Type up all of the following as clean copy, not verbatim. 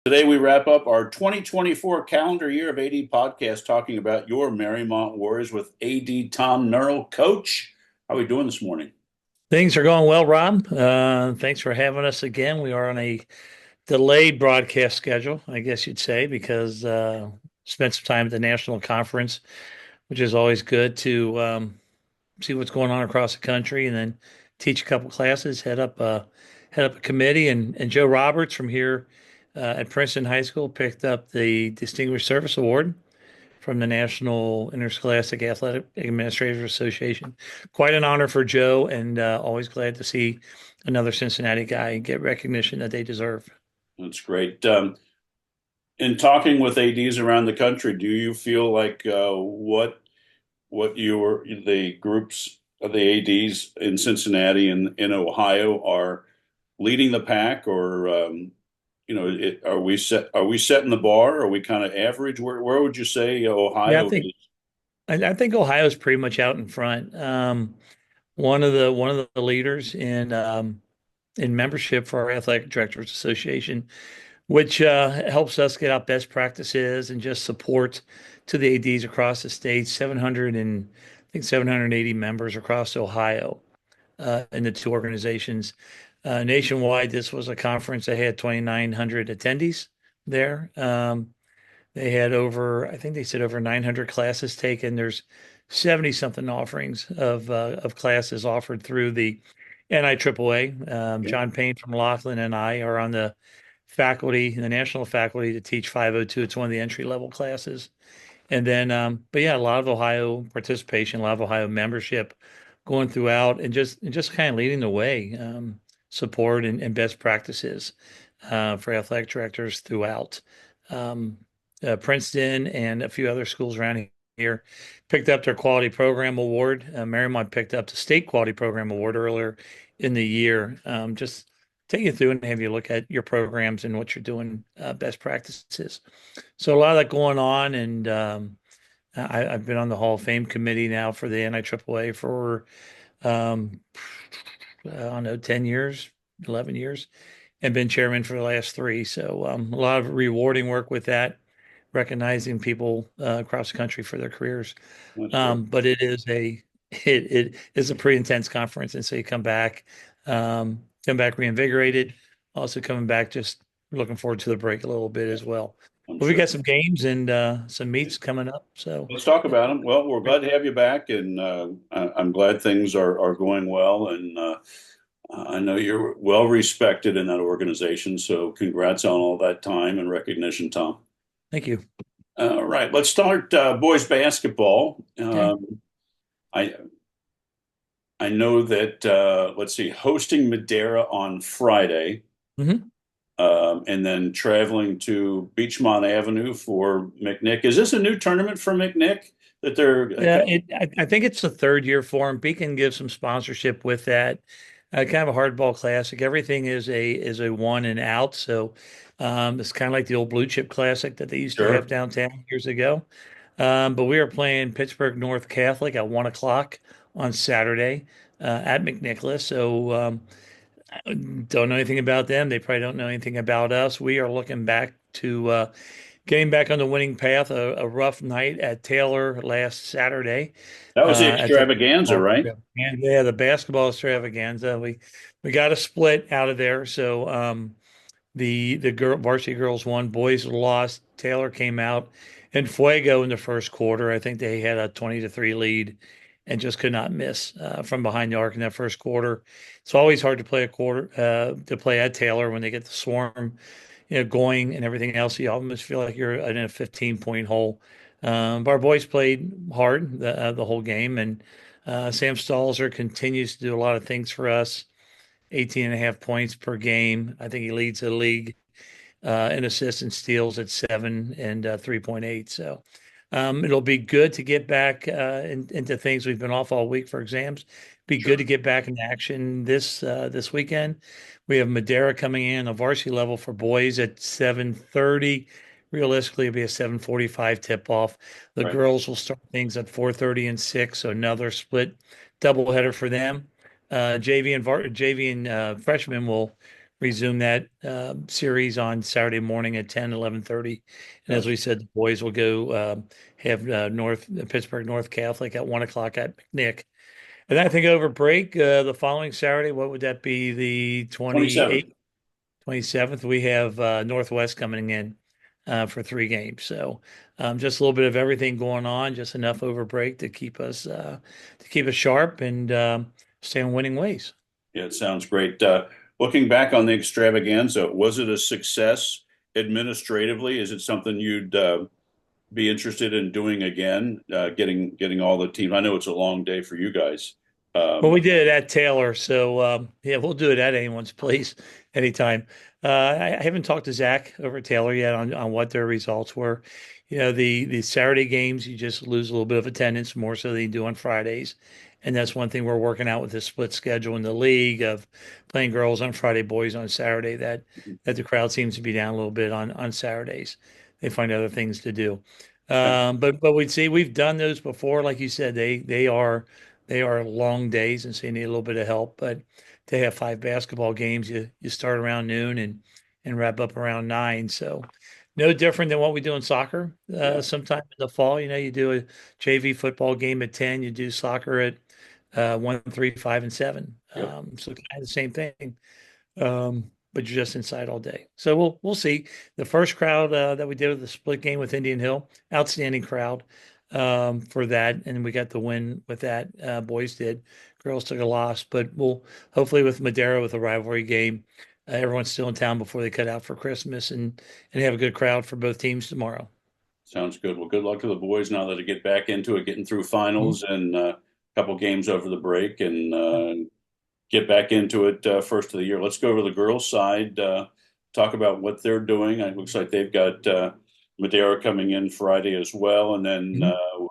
Today we wrap up our 2024 calendar year of AD podcast talking about your Mariemont Warriors with AD Tom Nerl. Coach, how are we doing this morning? Things are going well, Rob. Thanks for having us again. We are on a delayed broadcast schedule, I guess you'd say, because spent some time at the national conference, which is always good to see what's going on across the country, and then teach a couple classes, head up a committee, and Joe Roberts from here at Princeton High School picked up the Distinguished Service Award from the National Interscholastic Athletic Administrators Association. Quite an honor for Joe, and always glad to see another Cincinnati guy get recognition that they deserve. That's great. In talking with ADs around the country, do you feel like what the groups of the ADs in Cincinnati and in Ohio are leading the pack, or are we setting the bar? Are we kind of average? Where would you say Yeah, I Ohio think is? I think Ohio's pretty much out in front. One of the leaders in membership for our Athletic Directors Association, which helps us get out best practices and just support to the ADs across the state. 700 and I think 780 members across Ohio in the two organizations. Nationwide, this was a conference that had 2,900 attendees there. They had I think they said over 900 classes taken. There's 70 something offerings of classes offered through the NIAAA. Yeah, John Payne from Laughlin and I are on the faculty, the national faculty to teach 502. It's one of the entry level classes. And then, but yeah, a lot of Ohio participation, a lot of Ohio membership going throughout and just kind of leading the way, support and best practices for athletic directors throughout. Um, Princeton and a few other schools around here picked up their quality program award. Mariemont picked up the state quality program award earlier in the year. Just take you through and have you look at your programs and what you're doing, best practices. So a lot of that going on, and I've been on the Hall of Fame committee now for the NIAAA for um, I don't know, 10 years, 11 years, and been chairman for the last three. So a lot of rewarding work with that, recognizing people across the country for their careers. that's great. But it is a pretty intense conference, and so you come back reinvigorated. Also coming back just looking forward to the break a little bit Yeah, as well. I'm But we sure. got some games and some meets coming up. So Let's talk about them. Well, we're glad to have you back, and I'm glad things are going well. And I know you're well respected in that organization, so congrats on all that time and recognition, Tom. thank you. All right, let's start boys basketball. Okay. I I know that let's see, hosting Madeira on Friday, hmm and then traveling to Beachmont Avenue for McNick. Is this a new tournament for McNick that they're Yeah, I think it's the third year for him. Beacon gives some sponsorship with that. Kind of a hardball classic. Everything is a one and out. So it's kind of like the old Blue Chip Classic that they used to have sure? downtown years ago. But we are playing Pittsburgh North Catholic at 1 o'clock on Saturday at McNicholas. So don't know anything about them. They probably don't know anything about us. We are looking back to getting back on the winning path. A rough night at Taylor last Saturday That was the at the extravaganza, basketball right? extravaganza. Yeah, the basketball extravaganza. We got a split out of there. So the varsity girls won, boys lost. Taylor came out and Fuego in the first quarter. I think they had a 20-3 lead and just could not miss from behind the arc in that first quarter. It's always hard to play to play at Taylor when they get the swarm, going and everything else. You almost feel like you're in a 15-point hole. But our boys played hard the whole game, and Sam Stalzer continues to do a lot of things for us. 18 and a half points per game. I think he leads the league in assists and steals at 7 and 3.8. So it'll be good to get back into things. We've been off all week for exams. Be good to Sure. get back into action this weekend. We have Madeira coming in on varsity level for boys at 7:30. Realistically, it'll be a 7:45 tip off. The Right. girls will start things at 4:30 and 6. So another split doubleheader for them. JV and freshmen will resume that series on Saturday morning at 10, 11:30. And as Gotcha. we said, the boys will go have North Pittsburgh North Catholic at 1 o'clock at McNick. And I think over break, the following Saturday, what would that be? The 27th. 28th, 27th, we have Northwest coming in for 3 games. So just a little bit of everything going on, just enough over break to keep us sharp and stay on winning ways. Yeah, it sounds great. Looking back on the extravaganza, was it a success administratively? Is it something you'd be interested in doing again? Getting all the team. I know it's a long day for you guys. Well, Um, we did it at Taylor, so yeah, we'll do it at anyone's place anytime. I haven't talked to Zach over at Taylor yet on what their results were. You know, the Saturday games, you just lose a little bit of attendance more so than you do on Fridays, and that's one thing we're working out with the split schedule in the league of playing girls on Friday, boys on Saturday. That the crowd seems to be down a little bit on Saturdays. They find other things to do. But we'd see we've done those before, like you said, they are long days, and so you need a little bit of help. But to have 5 basketball games, you start around noon and wrap up around 9. So no different than what we do in soccer. yeah, Sometime in the fall, you do a JV football game at 10. You do soccer at 1, 3, 5, and 7. yep. So kind of the same thing, but you're just inside all day. So we'll see. The first crowd that we did with the split game with Indian Hill, outstanding crowd for that, and we got the win with that. Boys did, girls took a loss, but we'll hopefully with Madera with a rivalry game, everyone's still in town before they cut out for Christmas and have a good crowd for both teams tomorrow. Sounds good. Well, good luck to the boys now that they get back into it, getting through Mhm. finals and a couple games over the break, and get back into it first of the year. Let's go to the girls' side. Talk about what they're doing. It looks like they've got Madeira coming in Friday as well, and then Mhm.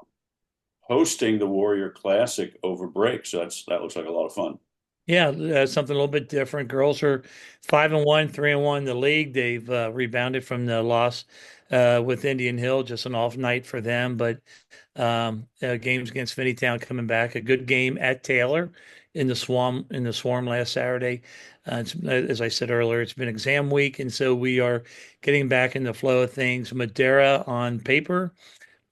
hosting the Warrior Classic over break. So that looks like a lot of fun. Yeah, something a little bit different. Girls are 5-1, 3-1 in the league. They've rebounded from the loss with Indian Hill, just an off night for them. But games against Finneytown coming back. A good game at Taylor in the Swarm last Saturday. As I said earlier, it's been exam week, and so we are getting back in the flow of things. Madera on paper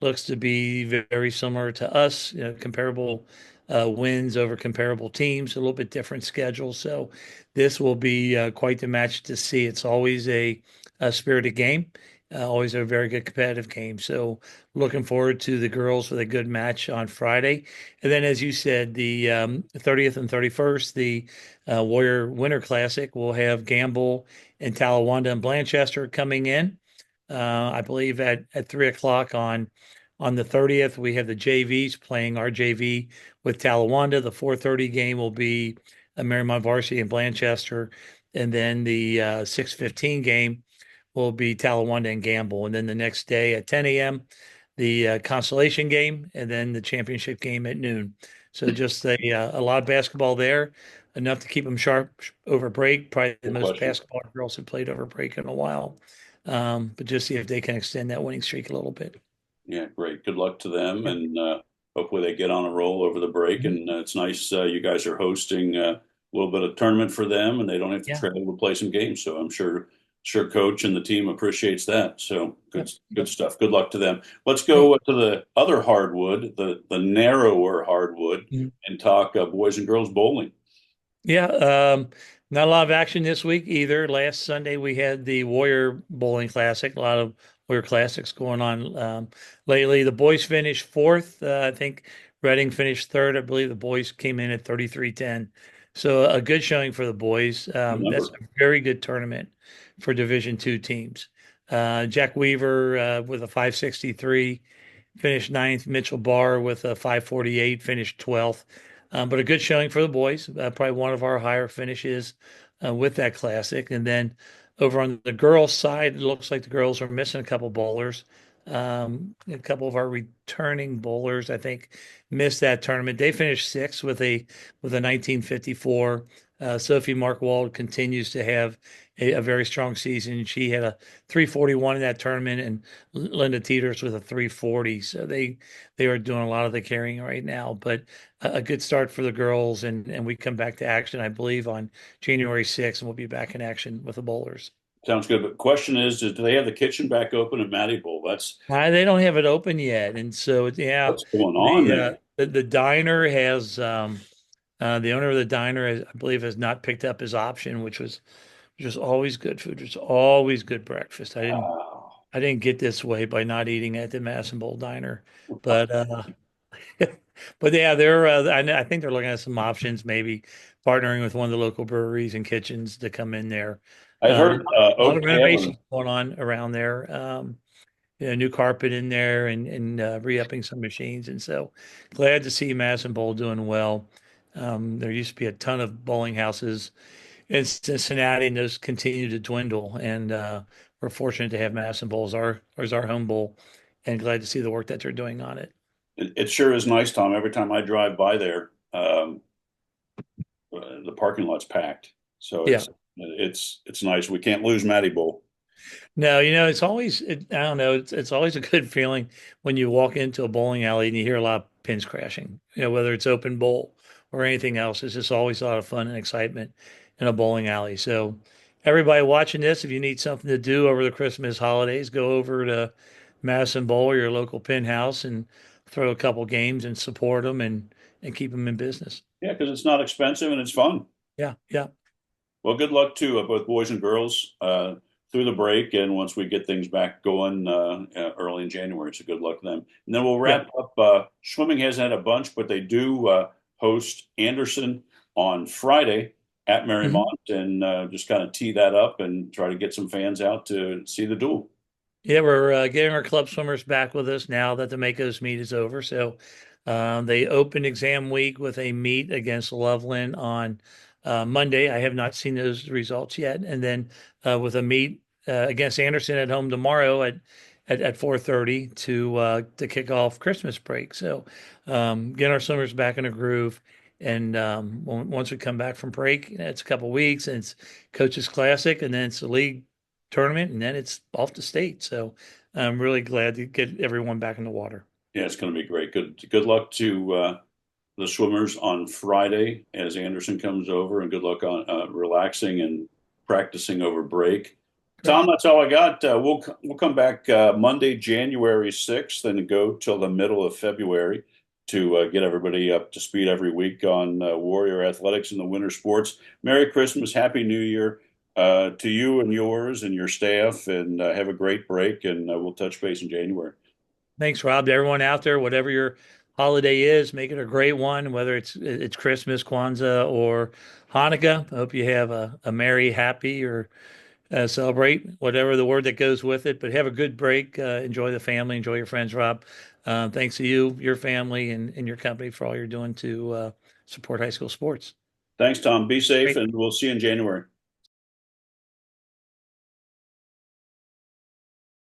looks to be very similar to us, comparable wins over comparable teams, a little bit different schedule. So this will be quite the match to see. It's always a spirited game, always a very good competitive game. So looking forward to the girls with a good match on Friday. And then, as you said, the 30th and 31st, the Warrior Winter Classic will have Gamble and Talawanda and Blanchester coming in. I believe at 3 o'clock on the 30th, we have the JVs playing our JV with Talawanda. The 4:30 game will be Mariemont Varsity in Blanchester, and then the 6:15 game will be Talawanda and Gamble. And then the next day at 10 a.m., the consolation game, and then the championship game at noon. So just a lot of basketball there, enough to keep them sharp over break. Probably the No most question. basketball girls have played over break in a while. But just see if they can extend that winning streak a little bit. Yeah, great. Good luck to them, Yeah. and hopefully they get on a roll over the break. Mhm. And it's nice you guys are hosting a little bit of tournament for them, and they don't have to Yeah. travel to play some games. So I'm sure Coach and the team appreciates that. So Yep. good Yep. stuff. Good luck to them. Let's Hey. go to the other hardwood, the narrower hardwood, Mhm. and talk boys and girls bowling. Yeah. Not a lot of action this week either. Last Sunday we had the Warrior Bowling Classic. A lot of Warrior Classics going on lately. The boys finished fourth. I think Reading finished third. I believe the boys came in at 33-10. So a good showing for the boys. Good That's number. a very good tournament for Division two teams. Jack Weaver with a 563 finished ninth. Mitchell Barr with a 548 finished 12th. But a good showing for the boys. Probably one of our higher finishes with that classic. And then over on the girls' side, it looks like the girls are missing a couple bowlers. A couple of our returning bowlers, I think, missed that tournament. They finished sixth with a 1954 Sophie Markwald continues to have a very strong season. She had a 341 in that tournament, and Linda Teeters with a 340. So they are doing a lot of the carrying right now. But a good start for the girls, and we come back to action, I believe, on January 6th, and we'll be back in action with the bowlers. Sounds good. But question is, do they have the kitchen back open at Matty Bowl? They don't have it open yet, and so yeah, What's going on there. the diner has the owner of the diner, I believe, has not picked up his option, which was always good food. It's always good breakfast. Wow. I didn't get this way by not eating at the Madison Bowl Diner, but but yeah, I think they're looking at some options, maybe partnering with one of the local breweries and kitchens to come in there. I heard A lot of Oak renovations Tavern. going on around there. New carpet in there and re-upping some machines, and so glad to see Madison Bowl doing well. There used to be a ton of bowling houses in Cincinnati, and those continue to dwindle. And we're fortunate to have Madison Bowl as our home bowl, and glad to see the work that they're doing on it. It sure is nice, Tom. Every time I drive by there, the parking lot's packed. So Yeah. it's nice. We can't lose Matty Bowl. No, I don't know, it's always a good feeling when you walk into a bowling alley and you hear a lot of pins crashing. Whether it's open bowl or anything else, it's just always a lot of fun and excitement in a bowling alley. So everybody watching this, if you need something to do over the Christmas holidays, go over to Madison Bowl or your local pin house and throw a couple games and support them and keep them in business. Yeah, because it's not expensive and it's fun. Yeah, yeah, Well, good luck to both boys and girls through the break and once we get things back going early in January. So good luck to them. And then we'll yeah. wrap up. Swimming hasn't had a bunch, but they do host Anderson on Friday at Mhm. Mariemont and just kind of tee that up and try to get some fans out to see the duel. Yeah, we're getting our club swimmers back with us now that the Makos meet is over. So they opened exam week with a meet against Loveland on Monday. I have not seen those results yet. And then with a meet against Anderson at home tomorrow at 4:30 to kick off Christmas break. So getting our swimmers back in a groove. And once we come back from break, it's a couple weeks, and it's Coaches Classic, and then it's the league tournament, and then it's off to state. So I'm really glad to get everyone back in the water. Yeah, it's going to be great. Good luck to the swimmers on Friday as Anderson comes over, and good luck on relaxing and practicing over break. Great. Tom, that's all I got. We'll come back Monday, January 6th, and go till the middle of February to get everybody up to speed every week on Warrior athletics and the winter sports. Merry Christmas, Happy New Year to you and yours and your staff, and have a great break. And we'll touch base in January. Thanks, Rob. To everyone out there, whatever your holiday is, make it a great one, whether it's Christmas, Kwanzaa, or Hanukkah. I hope you have a merry, happy, or celebrate, whatever the word that goes with it. But have a good break. Enjoy the family. Enjoy your friends, Rob. Thanks to you, your family, and your company for all you're doing to support high school sports. Thanks, Tom. Be safe, Great. and we'll see you in January.